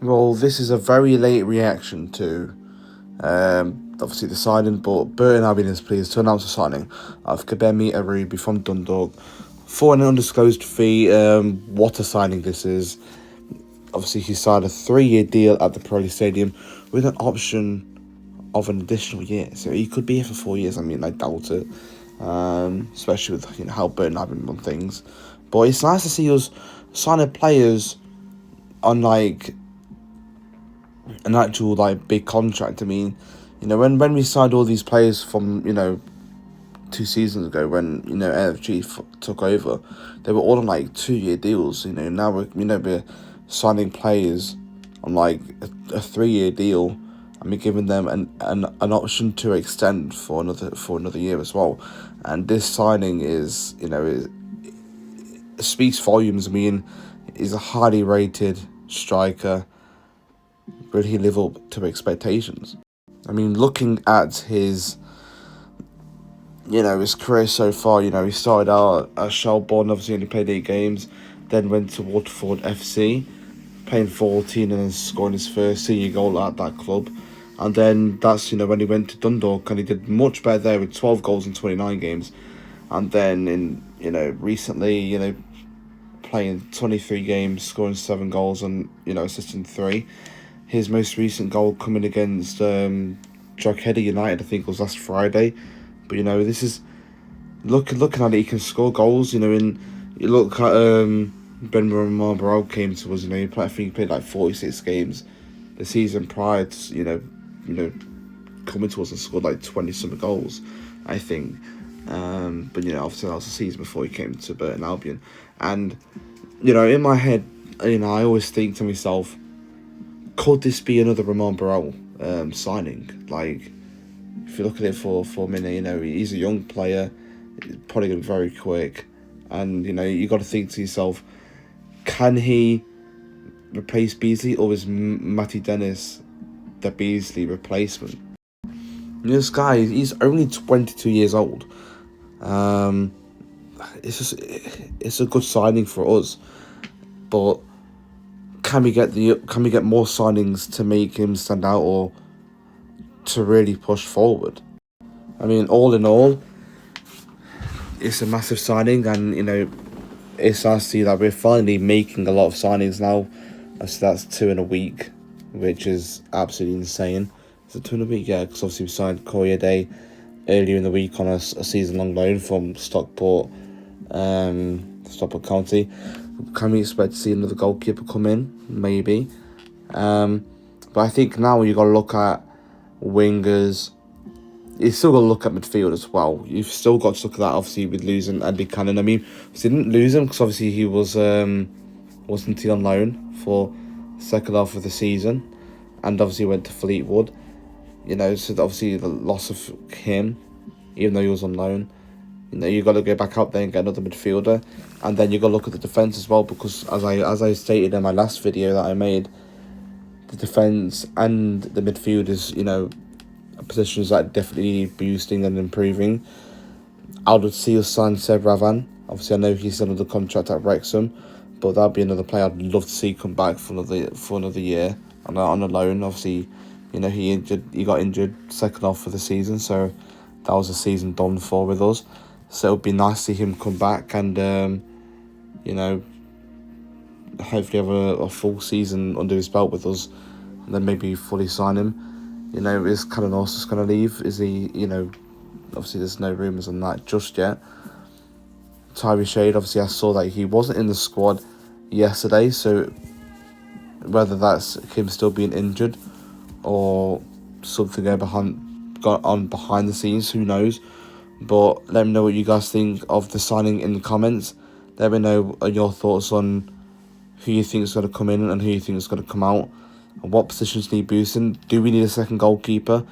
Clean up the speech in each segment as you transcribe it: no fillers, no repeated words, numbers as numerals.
Well, this is a very late reaction to obviously the signing, but Burton Albion is pleased to announce the signing of Gbemi Arubi from Dundalk for an undisclosed fee. What a signing this is. Obviously, he signed a 3-year deal at the Pirelli Stadium with an option of an additional year. So he could be here for 4 years. I mean, I doubt it, especially with how Burton Albion run things. But it's nice to see us signing players on like an actual like big contract. I mean, when we signed all these players from 2 seasons ago, when NFG took over, they were all on like 2-year deals. Now we're signing players on like a 3-year deal, and we're giving them an option to extend for another year as well. And this signing is it speaks volumes. I mean, he's a highly rated striker. Will he live up to expectations? I mean, looking at his career so far, he started out at Shelbourne, obviously only played 8 games, then went to Waterford FC, playing 14 and then scoring his first senior goal at that club. And then that's, when he went to Dundalk, and he did much better there with 12 goals in 29 games. And then recently, playing 23 games, scoring 7 goals and, assisting 3. His most recent goal coming against Drogheda United, I think it was last Friday. But this is looking at it, he can score goals. And you look at Gbemi Arubi came to us. I think he played like 46 games the season prior to coming to us and scored like 20-something goals, I think. But obviously that was the season before he came to Burton Albion. And in my head, I always think to myself, could this be another Ramon Barrell signing? Like, if you look at it for a minute, he's a young player, he's probably going to be very quick, and you got to think to yourself, can he replace Beasley, or is Matty Dennis the Beasley replacement? This guy, he's only 22 years old. It's a good signing for us, but can we get more signings to make him stand out, or to really push forward? I mean, all in all, it's a massive signing, and it's nice to see that we're finally making a lot of signings now. So that's 2 in a week, which is absolutely insane. Is it 2 in a week? Yeah, because obviously we signed Koya Day earlier in the week on a season-long loan from Stockport County. Can we expect to see another goalkeeper come in? Maybe. But I think now you've got to look at wingers. You've still got to look at midfield as well. You've still got to look at that, obviously, with losing Andy Cannon. I mean, we didn't lose him because obviously he wasn't he on loan for the second half of the season, and obviously went to Fleetwood. So obviously the loss of him, even though he was on loan, you've got to go back out there and get another midfielder. And then you've got to look at the defence as well, because as I stated in my last video that I made, the defence and the midfield is, positions that definitely need boosting and improving. I would see us sign Seb Ravan. Obviously, I know he's under the contract at Wrexham, but that'd be another player I'd love to see come back for another year on a loan. Obviously, he got injured second half of the season, so that was a season done for with us. So it would be nice to see him come back and hopefully have a full season under his belt with us, and then maybe fully sign him. Is Calanos going to leave? Is he, obviously there's no rumours on that just yet. Tyree Shade, obviously I saw that he wasn't in the squad yesterday, so whether that's him still being injured or something got on behind the scenes, who knows. But let me know what you guys think of the signing in the comments. Let me know your thoughts on who you think is going to come in and who you think is going to come out, and what positions need boosting. Do we need a second goalkeeper?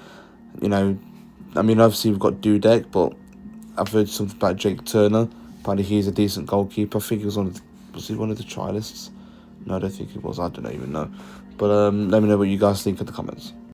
I mean, obviously we've got Dudek, but I've heard something about Jake Turner. Apparently he's a decent goalkeeper. I think he was he one of the trialists? No, I don't think he was. I don't even know. But let me know what you guys think in the comments.